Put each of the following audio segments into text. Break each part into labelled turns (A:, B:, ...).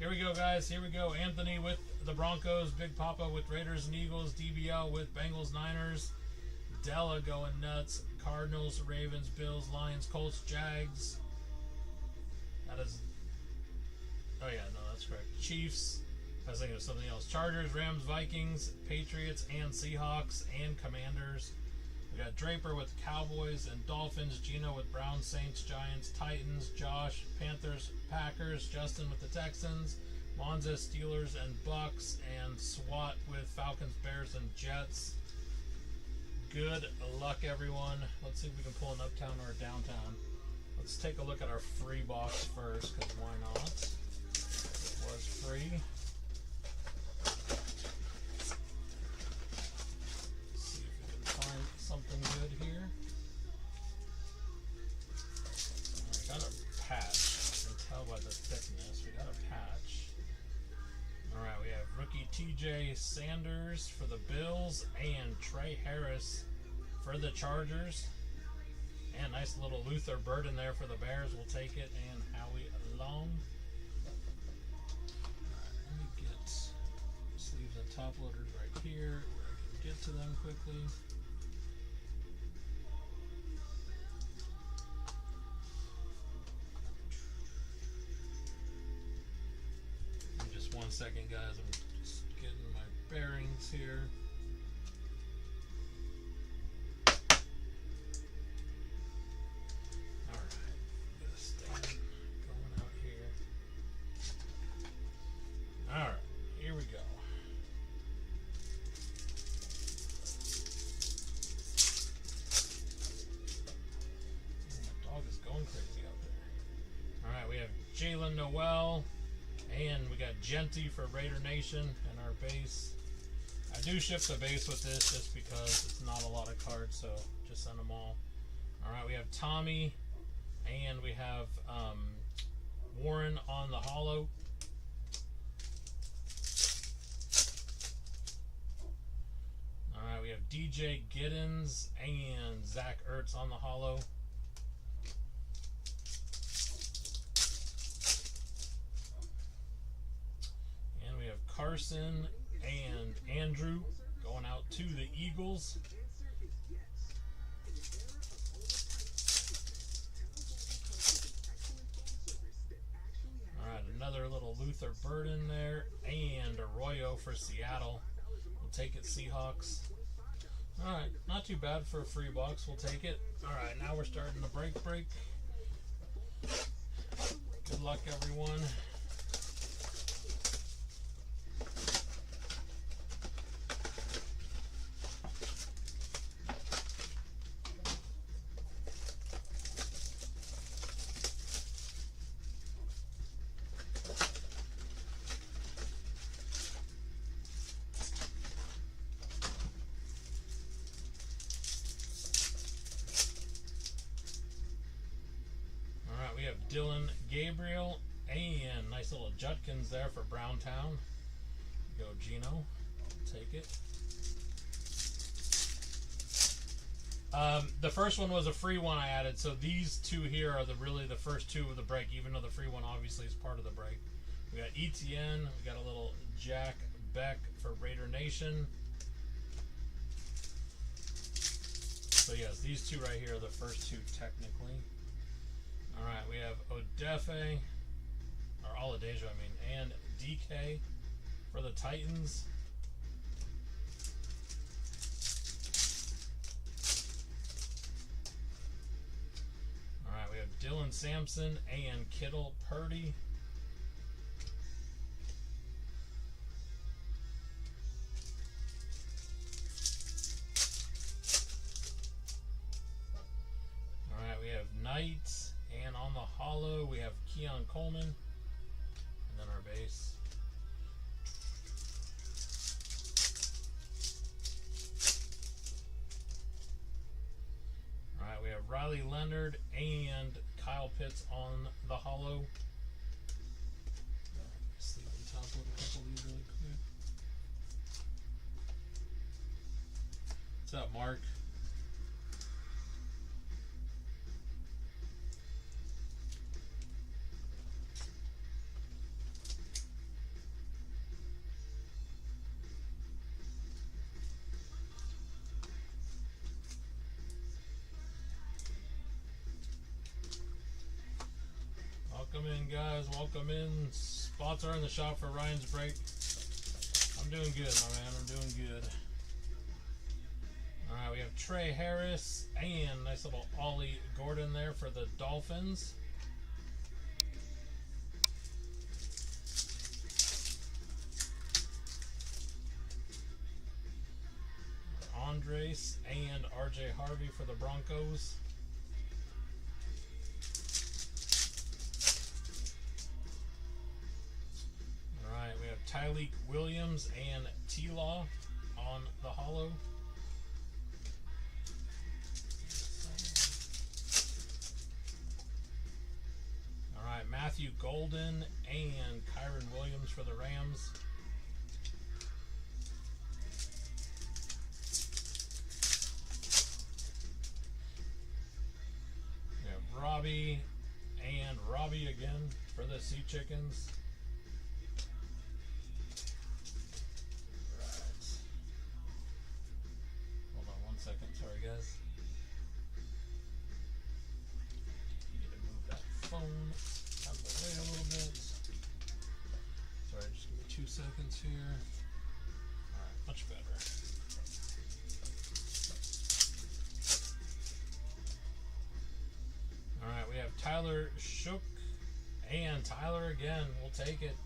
A: Here we go, guys. Here we go. Anthony with the Broncos. Big Papa with Raiders and Eagles. DBL with Bengals, Niners. Della going nuts. Cardinals, Ravens, Bills, Lions, Colts, Jags. That is... Oh, yeah. No, that's correct. Chiefs. I was thinking of something else. Chargers, Rams, Vikings, Patriots, and Seahawks, and Commanders. We got Draper with Cowboys and Dolphins. Gino with Browns, Saints, Giants, Titans. Josh, Panthers, Packers. Justin with the Texans. Monza, Steelers, and Bucks. And SWAT with Falcons, Bears, and Jets. Good luck, everyone. Let's see if we can pull an uptown or a downtown. Let's take a look at our free box first, because why not? It was free. Something good here. We got a patch. You can tell by the thickness. We got a patch. Alright, we have rookie TJ Sanders for the Bills and Trey Harris for the Chargers. And nice little Luther Burden there for the Bears. We'll take it. And Howie Long. Alright, let me get sleeves and top loaders right here where I can get to them quickly. One second, guys. I'm just getting my bearings here. Alright. Get a stand going out here. Alright. Here we go. My dog is going crazy out there. Alright, we have Jalen Noel. And we got Genty for Raider Nation and our base. I do ship the base with this just because it's not a lot of cards, so just send them all. Alright, we have Tommy and we have Warren on the holo. Alright, we have DJ Giddens and Zach Ertz on the holo. Carson and Andrew going out to the Eagles. Alright, another little Luther Burden there. And Arroyo for Seattle. We'll take it, Seahawks. Alright, not too bad for a free box. We'll take it. Alright, now we're starting the break. Good luck, everyone. We have Dylan Gabriel and nice little Judkins there for Browntown. Go Gino. Take it. The first one was a free one I added, so these two here are really the first two of the break, even though the free one obviously is part of the break. We got ETN, we got a little Jack Beck for Raider Nation. So yes, these two right here are the first two technically. Alright, we have Odefe, or Oladejo, and DK for the Titans. Alright, we have Dylan Sampson and Kittle Purdy. Alright, we have Knights. And on the holo, we have Keon Coleman. And then our base. Alright, we have Riley Leonard and Kyle Pitts on the holo. See if we can top load a couple of these really quick. What's up, Mark? Welcome in, guys. Welcome in. Spots are in the shop for Ryan's break. I'm doing good, my man. I'm doing good. All right, we have Trey Harris and nice little Ollie Gordon there for the Dolphins. Andres and RJ Harvey for the Broncos. Alright, we have Tyleek Williams and T-Law on the holo. Alright, Matthew Golden and Kyron Williams for the Rams. Robbie and Robbie again for the Sea Chickens. Right. Hold on 1 second. Sorry, guys. Need to move that phone out of the way a little bit. Sorry, just give me 2 seconds here. Alright, much better. Alright, we have Tyler Shook and Tyler again. We'll take it.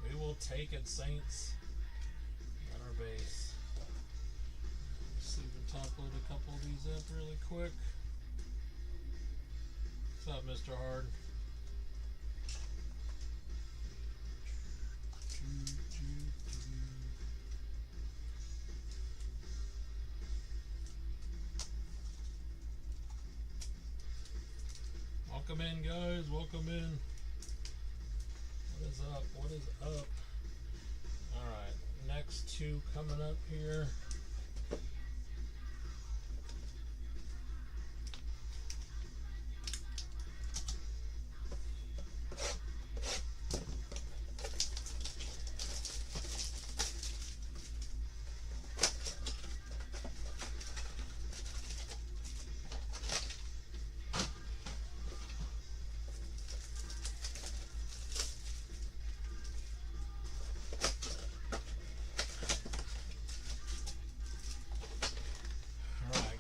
A: We will take it, Saints. Got our base. Let's see if we top load a couple of these up really quick. What's up, Mr. Hard? Welcome in, guys. Welcome in. What is up? What is up? Alright, next two coming up here.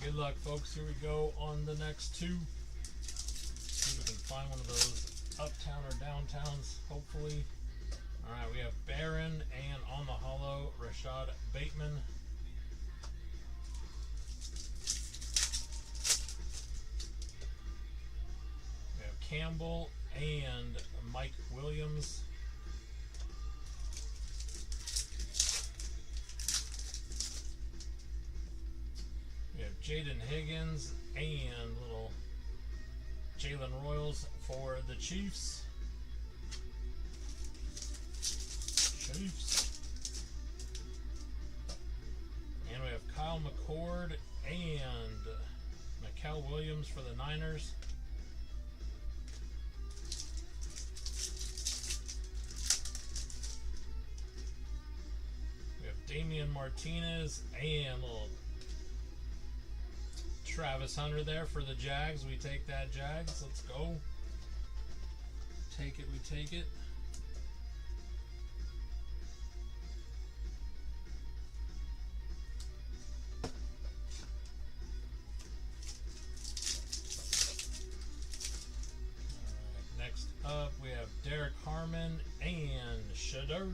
A: Good luck, folks. Here we go on the next two. See if we can find one of those uptown or downtowns, hopefully. Alright, we have Barron and on the holo, Rashad Bateman. We have Campbell and Mike Williams. Jaden Higgins and little Jalen Royals for the Chiefs. And we have Kyle McCord and Mikael Williams for the Niners. We have Damian Martinez and little Travis Hunter there for the Jags. We take that, Jags. Let's go. Take it, we take it. Alright, next up we have Derek Harmon and Shudder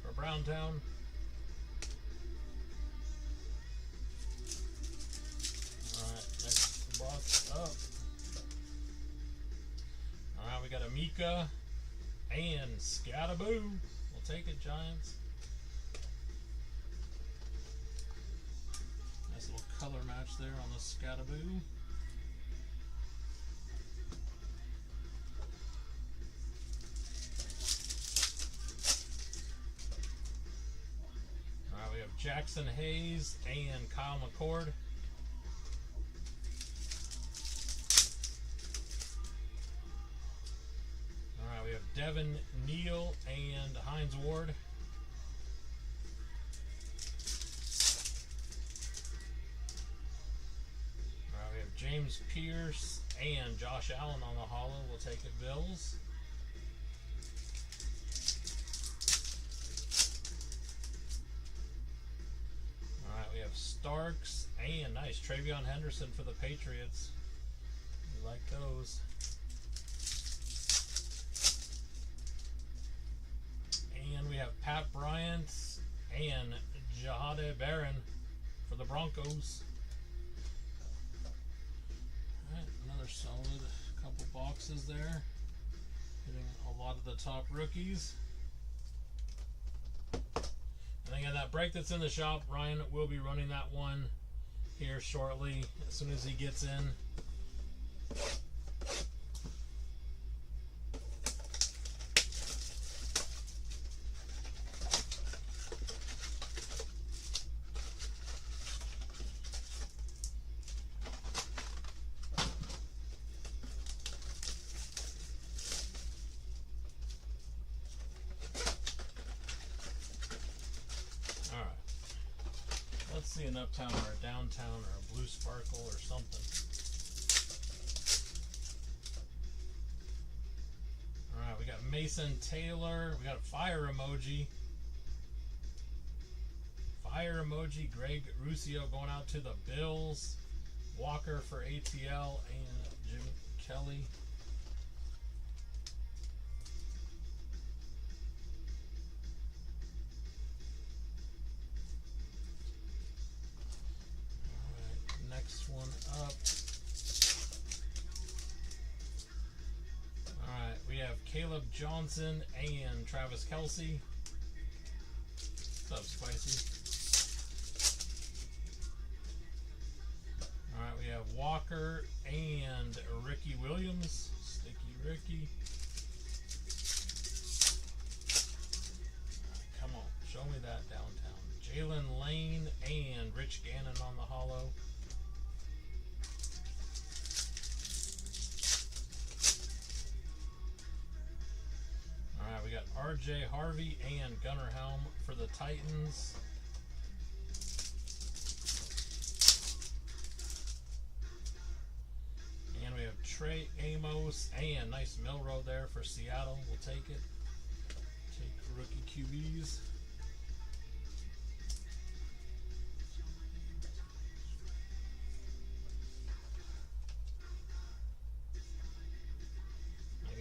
A: for Browntown. Box up. Alright, we got Amika and Scataboo. We'll take it, Giants. Nice little color match there on the Scataboo. Alright, we have Jackson Hayes and Kyle McCord. We have Devin Neal and Hines Ward. We have James Pierce and Josh Allen on the holo. We'll take it, Bills. Alright, we have Starks and nice Travion Henderson for the Patriots. We like those. And we have Pat Bryant and Jahade Barron for the Broncos. Alright, another solid couple boxes there. Hitting a lot of the top rookies. And again, that break that's in the shop, Ryan will be running that one here shortly as soon as he gets in. Let's see an uptown or a downtown or a blue sparkle or something. Alright, we got Mason Taylor. We got a fire emoji. Fire emoji. Greg Ruscio going out to the Bills. Walker for ATL and Jim Kelly. Next one up. Alright, we have Caleb Johnson and Travis Kelce. What's up, Spicy? Alright, we have Walker and Ricky Williams. Sticky Ricky. Right, come on, show me that downtown. Jalen Lane and Rich Gannon on the holo. We got RJ Harvey and Gunnar Helm for the Titans. And we have Trey Amos and nice Milrow there for Seattle. We'll take it. Take rookie QBs.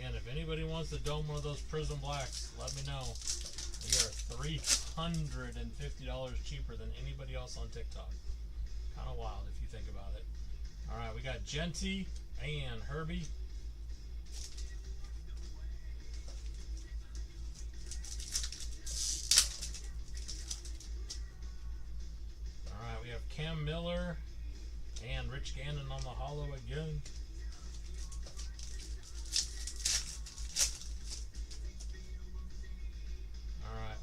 A: If anybody wants to dome one of those Prism Blacks, let me know. They are $350 cheaper than anybody else on TikTok. Kind of wild if you think about it. Alright, we got Genty and Herbie. Alright, we have Cam Miller and Rich Gannon on the holo again.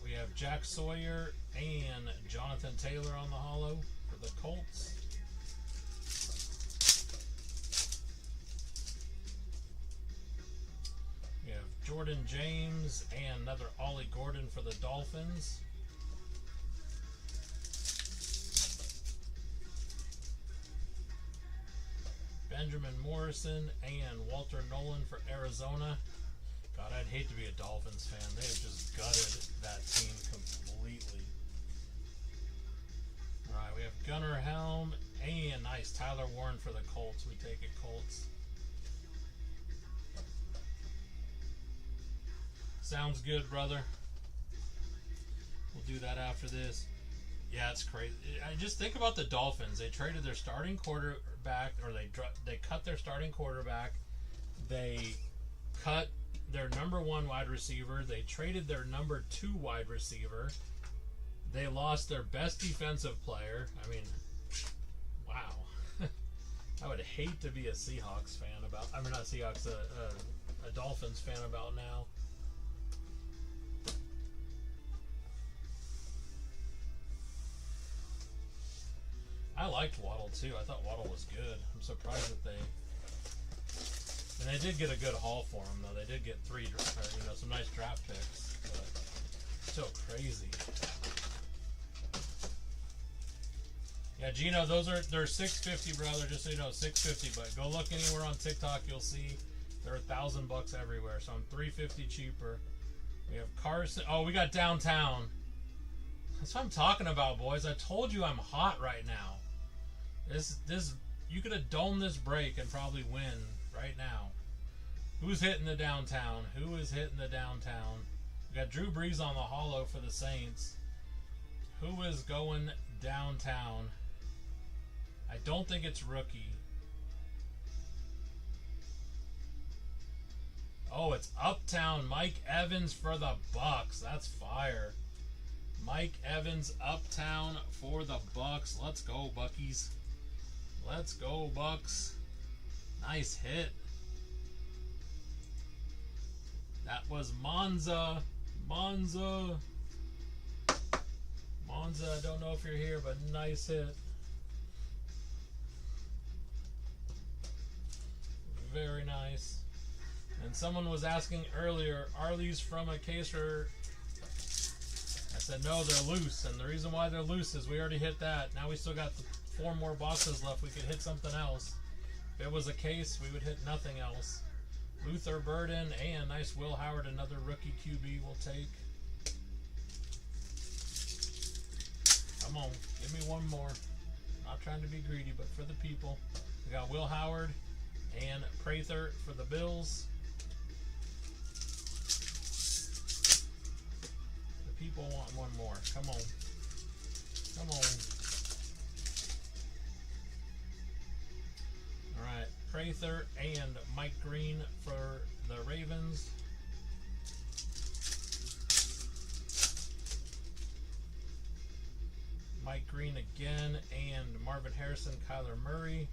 A: We have Jack Sawyer and Jonathan Taylor on the holo for the Colts. We have Jordan James and another Ollie Gordon for the Dolphins. Benjamin Morrison and Walter Nolan for Arizona. God, I'd hate to be a Dolphins fan. They have just gutted that team completely. Alright, we have Gunnar Helm and nice Tyler Warren for the Colts. We take it, Colts. Sounds good, brother. We'll do that after this. Yeah, it's crazy. I just think about the Dolphins. They traded their starting quarterback, or they cut their starting quarterback. They cut their number one wide receiver. They traded their number 2 wide receiver. They lost their best defensive player. I mean, wow. I would hate to be a Seahawks fan about. I mean, not Seahawks, a Dolphins fan about now. I liked Waddle too. I thought Waddle was good. I'm surprised that they. And they did get a good haul for him, though. They did get some nice draft picks, but still crazy. Yeah, Gino, they're $6.50, brother. Just so you know, $6.50. But go look anywhere on TikTok, you'll see they're $1,000 everywhere. So I'm $3.50 cheaper. We have Carson. Oh, we got downtown. That's what I'm talking about, boys. I told you I'm hot right now. This you could have domed this break and probably win right now. Who's hitting the downtown? Who is hitting the downtown? We got Drew Brees on the hollow for the Saints. Who is going downtown? I don't think it's rookie. Oh, it's Uptown. Mike Evans for the Bucks. That's fire. Mike Evans, Uptown for the Bucks. Let's go, Buckies. Let's go, Bucks. Nice hit. That was Monza. Monza, I don't know if you're here, but nice hit. Very nice. And someone was asking earlier, are these from a case or... I said, no, they're loose. And the reason why they're loose is we already hit that. Now we still got 4 more boxes left. We could hit something else. If it was a case, we would hit nothing else. Luther Burden and nice Will Howard, another rookie QB we'll take. Come on, give me one more. Not trying to be greedy, but for the people. We got Will Howard and Prather for the Bills. The people want one more. Come on. Come on. Alright, Prather and Mike Green for the Ravens. Mike Green again, and Marvin Harrison, Kyler Murray.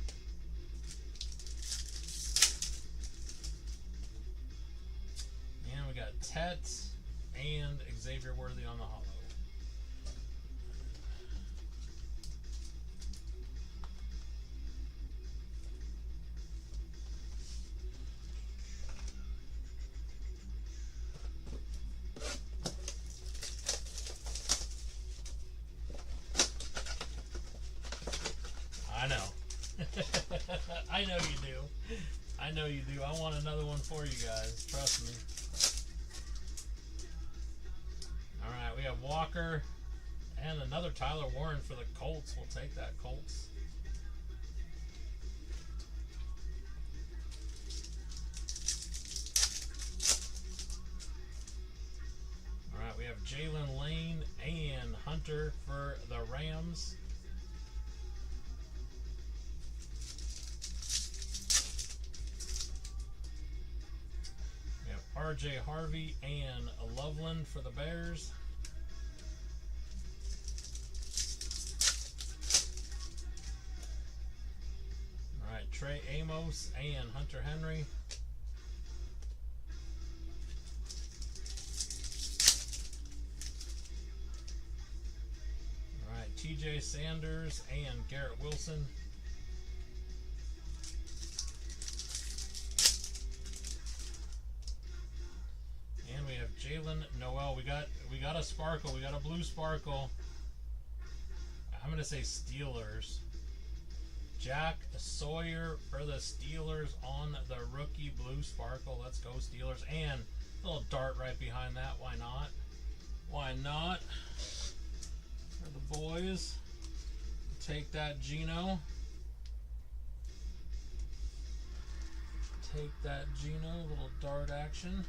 A: And we got Tet and Xavier Worthy on the hollow. I know. I know you do. I know you do. I want another one for you guys. Trust me. Alright, we have Walker and another Tyler Warren for the Colts. We'll take that, Colts. Alright, we have Jalen Lane and Hunter for the Rams. RJ Harvey and Loveland for the Bears. Alright, Trey Amos and Hunter Henry. Alright, TJ Sanders and Garrett Wilson. Jalen Noel, we got a sparkle, we got a blue sparkle. I'm gonna say Steelers. Jack Sawyer for the Steelers on the rookie blue sparkle. Let's go Steelers. And a little dart right behind that. Why not? Why not? For the boys. Take that, Gino. Take that, Gino. Little dart action.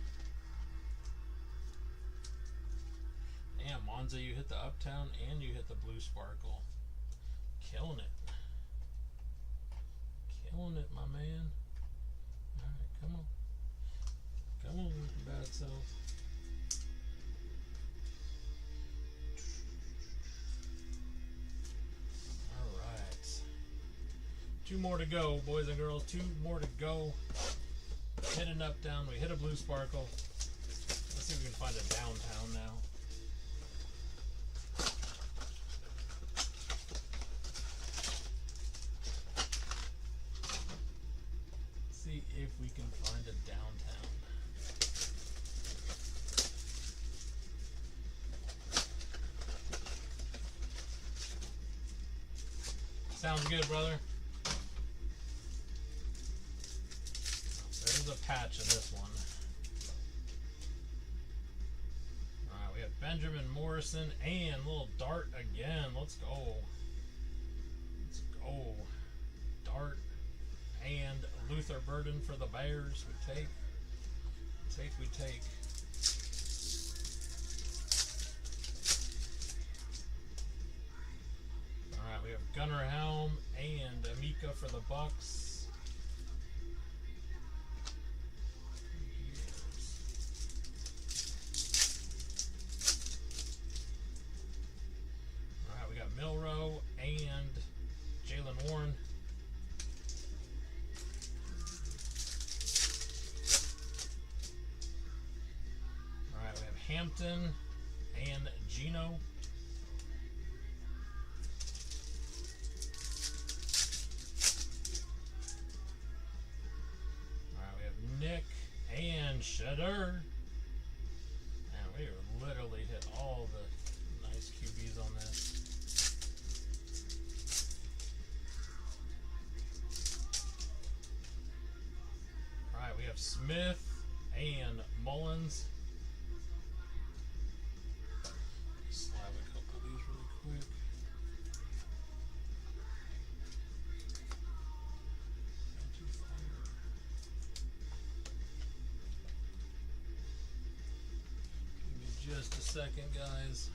A: Damn, Monza, you hit the Uptown and you hit the blue sparkle. Killing it. Killing it, my man. Alright, come on. Come on, bad self. Alright. 2 more to go, boys and girls. 2 more to go. Hit an Uptown. We hit a blue sparkle. Let's see if we can find a downtown now. If we can find a downtown. Sounds good, brother. There's a patch in this one. Alright, we have Benjamin Morrison and little Dart again. Let's go. Let's go. Dart and Luther Burden for the Bears. We take. We take. Alright, we have Gunnar Helm and Amika for the Bucks. Alright, we got Milrow and Jalen Warren. Alright, we have Hampton and Gino. Nick and Shedder. Man, we literally hit all the nice QBs on this. Alright, we have Smith and Mullins. Slab a couple of these really quick. Just a second, guys.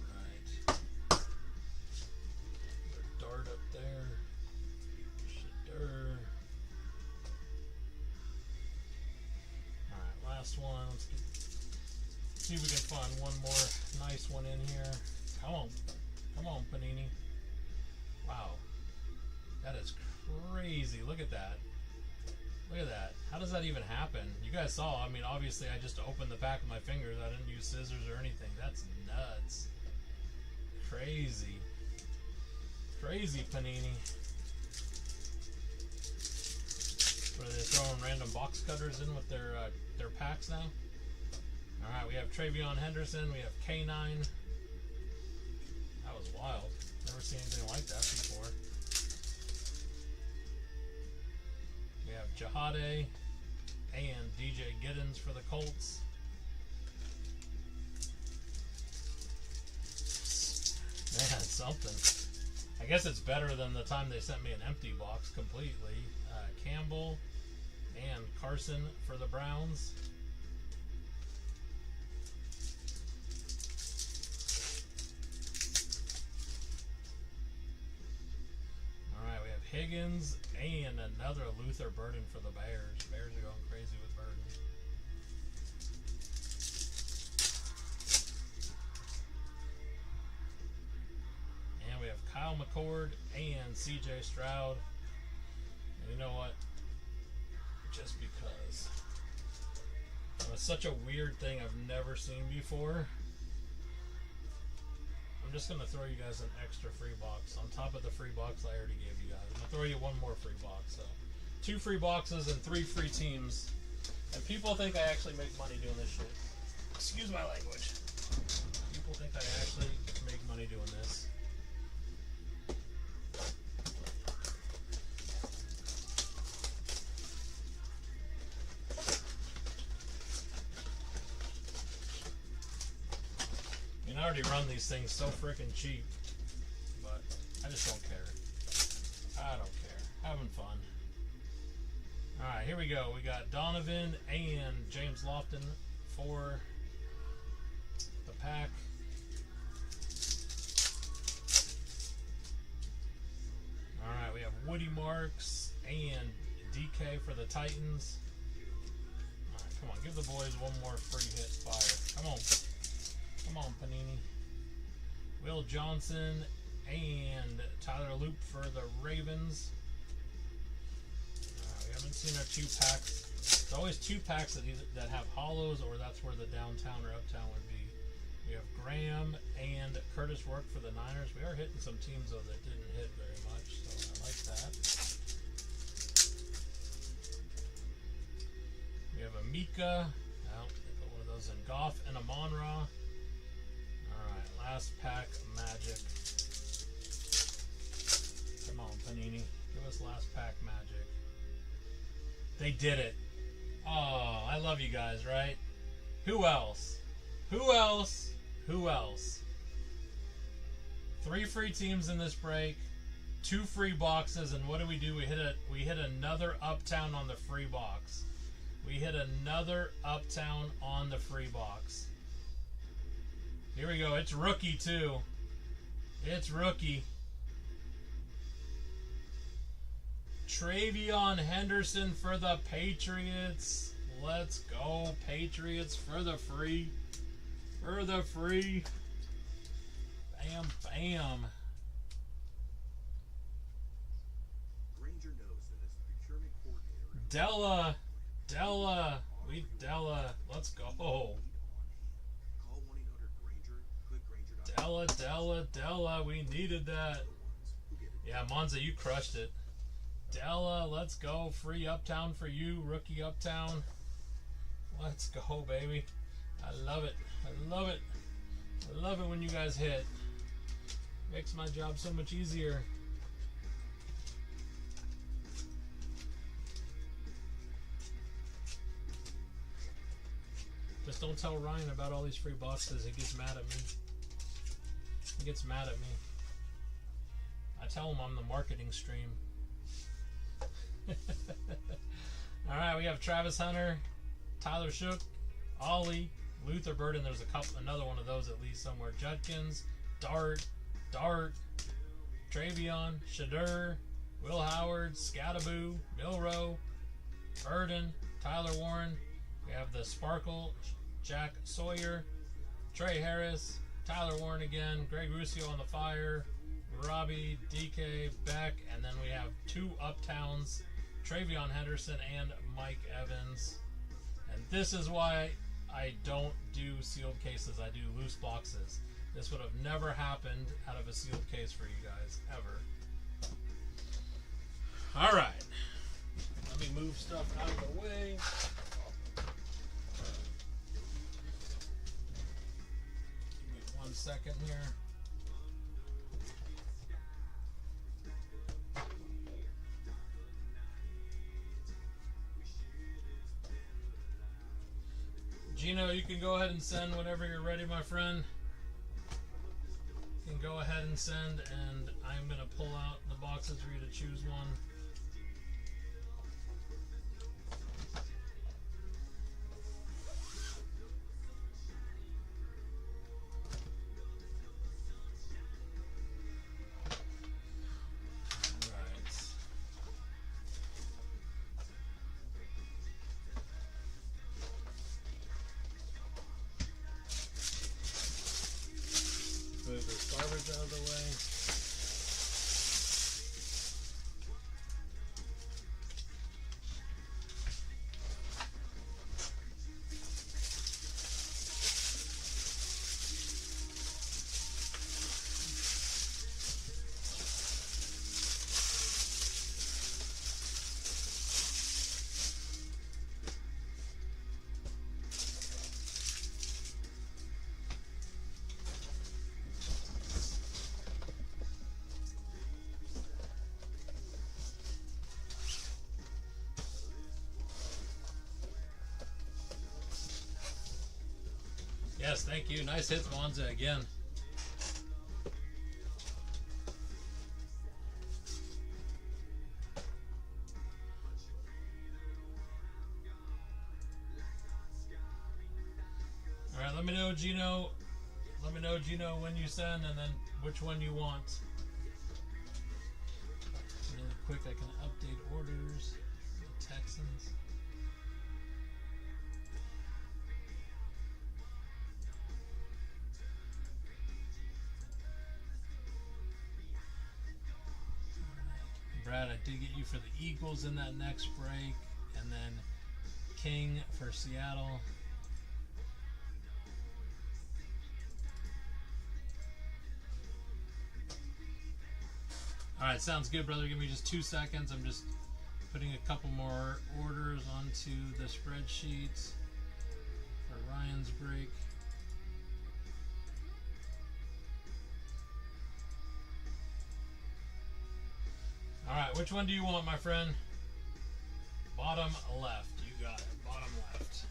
A: Alright. Dart up there. Shedder. Alright, last one. Let's see if we can find one more nice one in here. Come on, Panini. Wow, that is crazy. Look at that. Look at that. How does that even happen? You guys saw, I mean, obviously I just opened the pack with my fingers. I didn't use scissors or anything. That's nuts. Crazy. Crazy, Panini. What are they throwing random box cutters in with their packs now? Alright, we have Travion Henderson. We have K9. That was wild. Never seen anything like that before. We have Jahade and DJ Giddens for the Colts. Man, something. I guess it's better than the time they sent me an empty box completely. Campbell and Carson for the Browns. Higgins and another Luther Burden for the Bears. Bears are going crazy with Burden. And we have Kyle McCord and CJ Stroud. And you know what? Just because. It's such a weird thing I've never seen before. I'm just going to throw you guys an extra free box on top of the free box I already gave you guys. I'm going to throw you one more free box. So 2 free boxes and 3 free teams. And people think I actually make money doing this shit. Excuse my language. People think I actually make money doing this. I already run these things so freaking cheap, but I just don't care. I don't care. Having fun. Alright, here we go. We got Donovan and James Lofton for the pack. Alright, we have Woody Marks and DK for the Titans. Alright, come on. Give the boys one more free hit fire. Come on. Come on, Panini. Will Johnson and Tyler Loop for the Ravens. We haven't seen our 2 packs. There's always 2 packs that have hollows, or that's where the downtown or uptown would be. We have Graham and Curtis Rourke for the Niners. We are hitting some teams, though, that didn't hit very much, so I like that. Mika. No, they put one of those in. Goff and Amon-Ra. Alright, last pack Magic. Come on, Panini. Give us last pack Magic. They did it. Oh, I love you guys, right? Who else? Who else? Who else? 3 free teams in this break. 2 free boxes, and what do? We hit another Uptown on the free box. We hit another Uptown on the free box. Here we go. It's rookie too. It's rookie. Travion Henderson for the Patriots. Let's go, Patriots, for the free. For the free. Bam, bam. Della. Let's go. Della. We needed that. Yeah, Monza, you crushed it. Della, let's go. Free Uptown for you, rookie Uptown. Let's go, baby. I love it. I love it. I love it when you guys hit. Makes my job so much easier. Just don't tell Ryan about all these free boxes. He gets mad at me. He gets mad at me. I tell him I'm the marketing stream. Alright, we have Travis Hunter, Tyler Shook, Ollie, Luther Burden. There's another one of those at least somewhere. Judkins, Dart, Travion, Shadur, Will Howard, Scattaboo, Milrow, Burden, Tyler Warren. We have the Sparkle, Jack Sawyer, Trey Harris, Tyler Warren again, Greg Ruscio on the fire, Robbie, DK, Beck, and then we have 2 Uptowns, Travion Henderson and Mike Evans. And this is why I don't do sealed cases. I do loose boxes. This would have never happened out of a sealed case for you guys, ever. Alright. Let me move stuff out of the way. Give me 1 second here. Gino, you can go ahead and send whenever you're ready, my friend. You can go ahead and send, and I'm going to pull out the boxes for you to choose one. Move this garbage out of the way. Yes, thank you. Nice hits, Monza, again. All right, let me know, Gino. Let me know, Gino, when you send and then which one you want. Really quick, I can update orders. The Texans. Brad, I did get you for the Eagles in that next break, and then King for Seattle. All right, sounds good, brother. Give me just 2 seconds. I'm just putting a couple more orders onto the spreadsheet for Ryan's break. Alright, which one do you want, my friend? Bottom left. You got it. Bottom left.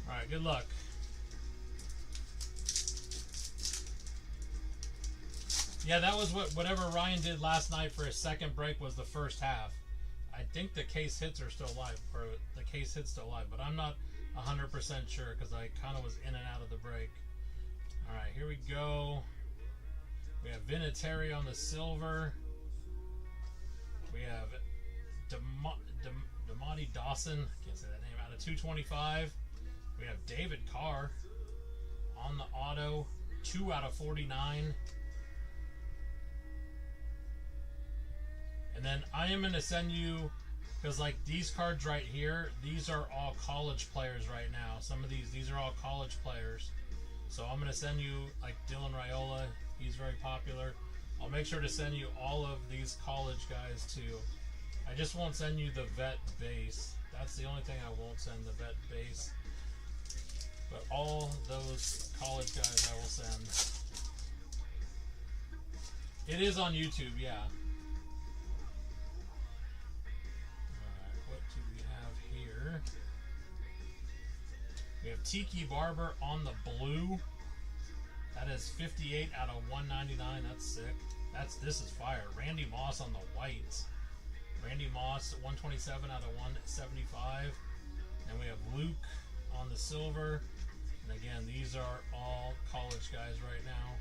A: Alright, good luck. Yeah, that was whatever Ryan did last night for his second break was the first half. I think the case hits are still live, or the case hits still live, but I'm not 100% sure because I kind of was in and out of the break. All right, here we go. We have Vinatieri on the silver. We have Damati Dawson, can't say that name, out of 225. We have David Carr on the auto, 2 out of 49. And then I am going to send you, because like these cards right here, these are all college players right now. Some of these are all college players. So I'm going to send you like Dylan Raiola. He's very popular. I'll make sure to send you all of these college guys too. I just won't send you the vet base. That's the only thing I won't send, the vet base. But all those college guys I will send. It is on YouTube, yeah. We have Tiki Barber on the blue. That is 58 out of 199. That's sick. This is fire. Randy Moss on the whites. Randy Moss 127 out of 175. And we have Luke on the silver. And again, these are all college guys right now,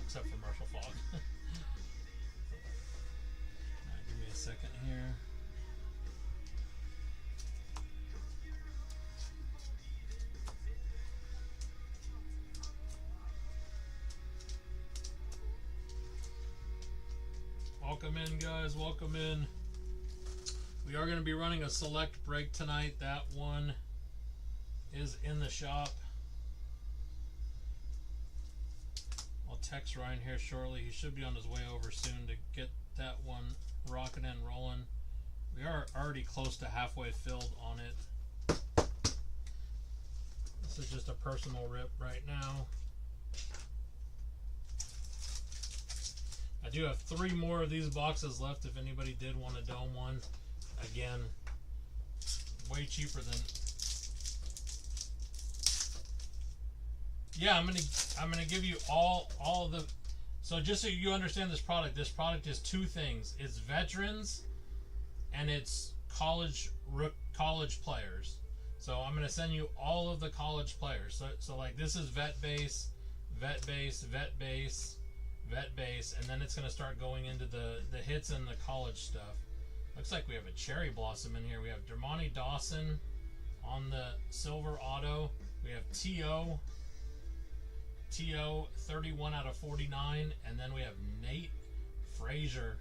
A: except for Marshall Falk. Give me a second here. Welcome in, guys. Welcome in. We are going to be running a select break tonight. That one is in the shop. I'll text Ryan here shortly. He should be on his way over soon to get that one rocking and rolling. We are already close to halfway filled on it. This is just a personal rip right now. I do have 3 more of these boxes left if anybody did want a dome one. Again, way cheaper than... Yeah, I'm gonna give you all the... So just so you understand this product is 2 things. It's veterans and it's college players. So I'm gonna send you all of the college players. So like this is vet base, vet base, vet base, vet base, and then it's going to start going into the hits and the college stuff. Looks like we have a cherry blossom in here. We have Dermontti Dawson on the silver auto. We have T.O. 31 out of 49, and then we have Nate Frazier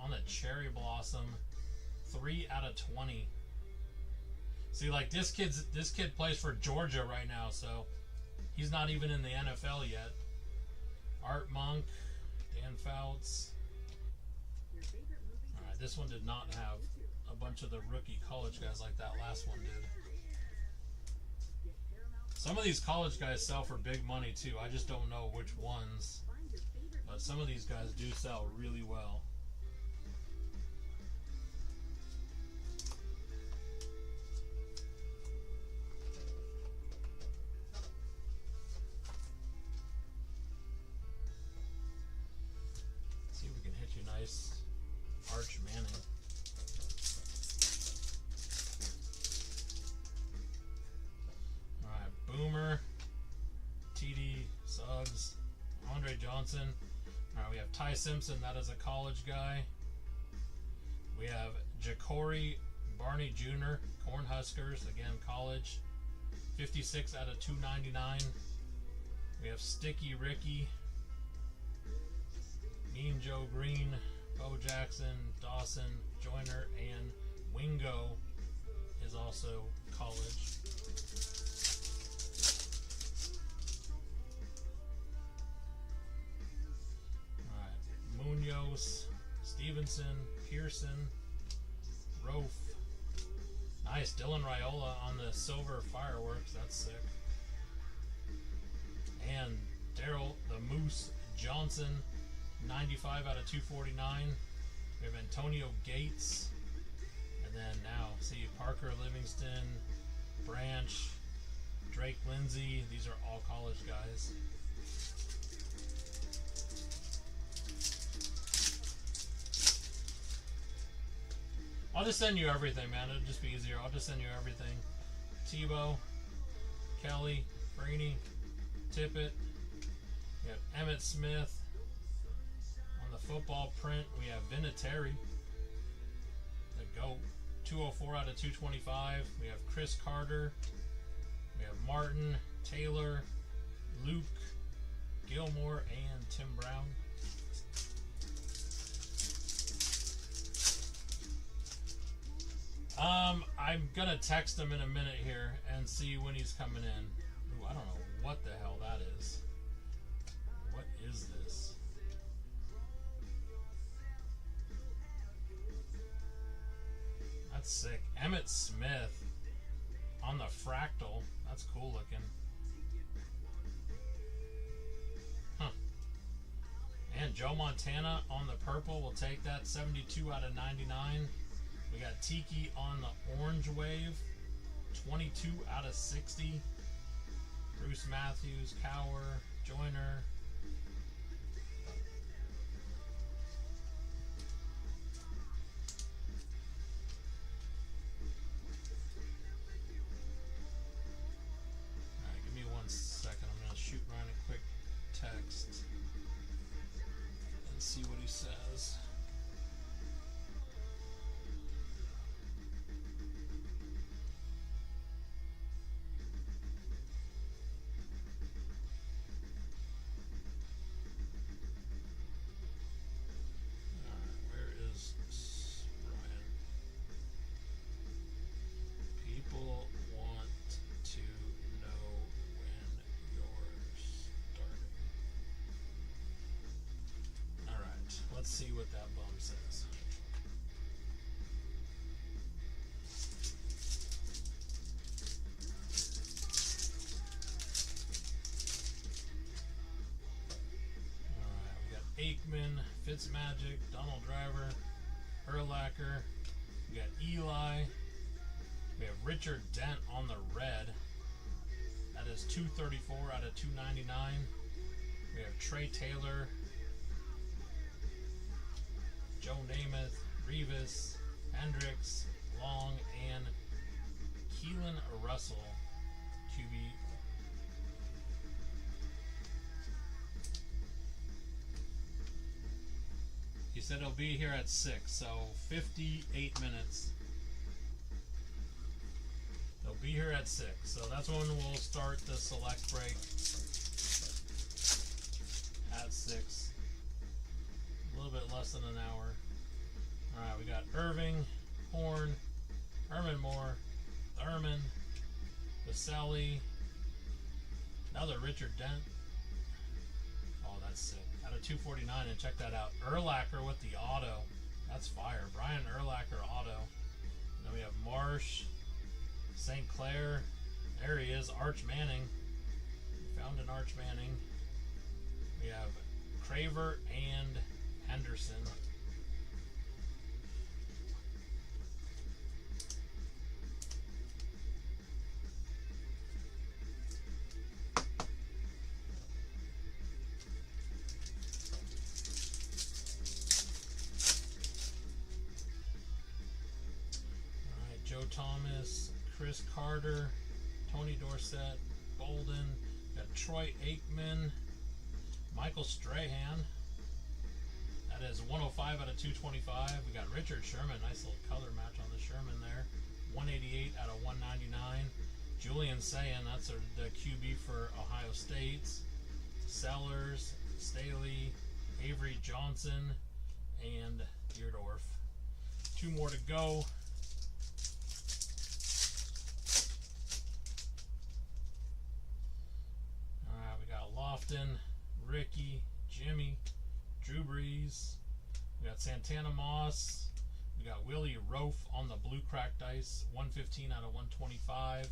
A: on the cherry blossom, 3 out of 20. See, like this kid plays for Georgia right now, so he's not even in the NFL yet. Art Monk, Dan Fouts. Alright, this one did not have a bunch of the rookie college guys like that last one did. Some of these college guys sell for big money too. I just don't know which ones. But some of these guys do sell really well. Nice Arch Manning. Alright, Boomer, TD Suggs, Andre Johnson. Alright, we have Ty Simpson, that is a college guy. We have Ja'Cory Barney Jr., Cornhuskers, again college. 56 out of 299. We have Sticky Ricky Mean Joe Green, Bo Jackson, Dawson, Joyner, and Wingo is also college. Alright, Munoz, Stevenson, Pearson, Rofe. Nice, Dylan Raiola on the silver fireworks. That's sick. And Daryl the Moose Johnson, 95 out of 249. We have Antonio Gates. And then now, see Parker Livingston, Branch, Drake Lindsay. These are all college guys. I'll just send you everything, man. It'll just be easier. I'll just send you everything. Tebow, Kelly, Freeney, Tippett. We have Emmitt Smith. On the football print, we have Vinatieri. The GOAT. 204 out of 225. We have Chris Carter. We have Martin, Taylor, Luke, Gilmore, and Tim Brown. I'm gonna text him in a minute here and see when he's coming in. Ooh, I don't know what the hell that is. What is this? That's sick. Emmitt Smith on the fractal. That's cool looking. Huh. And Joe Montana on the purple. We'll take that. 72 out of 99. We got Tiki on the orange wave, 22 out of 60. Bruce Matthews, Cower, Joyner. Alright, give me 1 second. I'm going to shoot Ryan a quick text and see what he says. Let's see what that bum says. Alright, we got Aikman, Fitzmagic, Donald Driver, Urlacher. We got Eli. We have Richard Dent on the red. That is 234 out of 299. We have Trey Taylor, Joe Namath, Revis, Hendricks, Long, and Keelan Russell, QB. He said he'll be here at 6, so 58 minutes. They'll be here at 6, so that's when we'll start the select break at 6. A little bit less than an hour. Alright, we got Irving, Horn, Herman Moore, Thurman, Vaselli, another Richard Dent. Oh, that's sick. Out of 249, and check that out. Urlacher with the auto. That's fire. Brian Urlacher auto. And then we have Marsh, St. Clair. There he is, Arch Manning. We found an Arch Manning. We have Craver and Henderson. Alright, Joe Thomas, Chris Carter, Tony Dorsett, Bolden, got Troy Aikman, Michael Strahan. That is 105 out of 225. We got Richard Sherman. Nice little color match on the Sherman there. 188 out of 199. Julian Sayin, that's the QB for Ohio State. Sellers, Staley, Avery Johnson, and Deerdorf. 2 more to go. Alright, we got Lofton, Ricky, Jimmy, Drew Brees. We got Santana Moss. We got Willie Rofe on the blue cracked dice, 115 out of 125.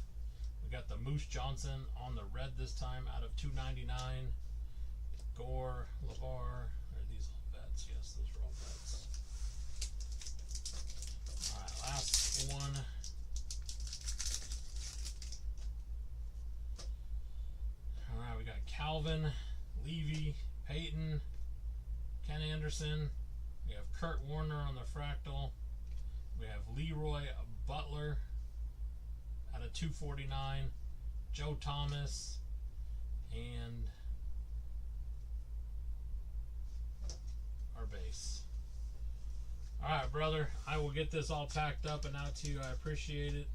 A: We got the Moose Johnson on the red this time out of 299. Gore, LeVar, are these all vets? Yes, those are all vets. Alright, last one. Alright, we got Calvin, Levy, Peyton, Ken Anderson. We have Kurt Warner on the fractal. We have Leroy Butler out of 249. Joe Thomas and our base. Alright, brother. I will get this all packed up and out to you. I appreciate it.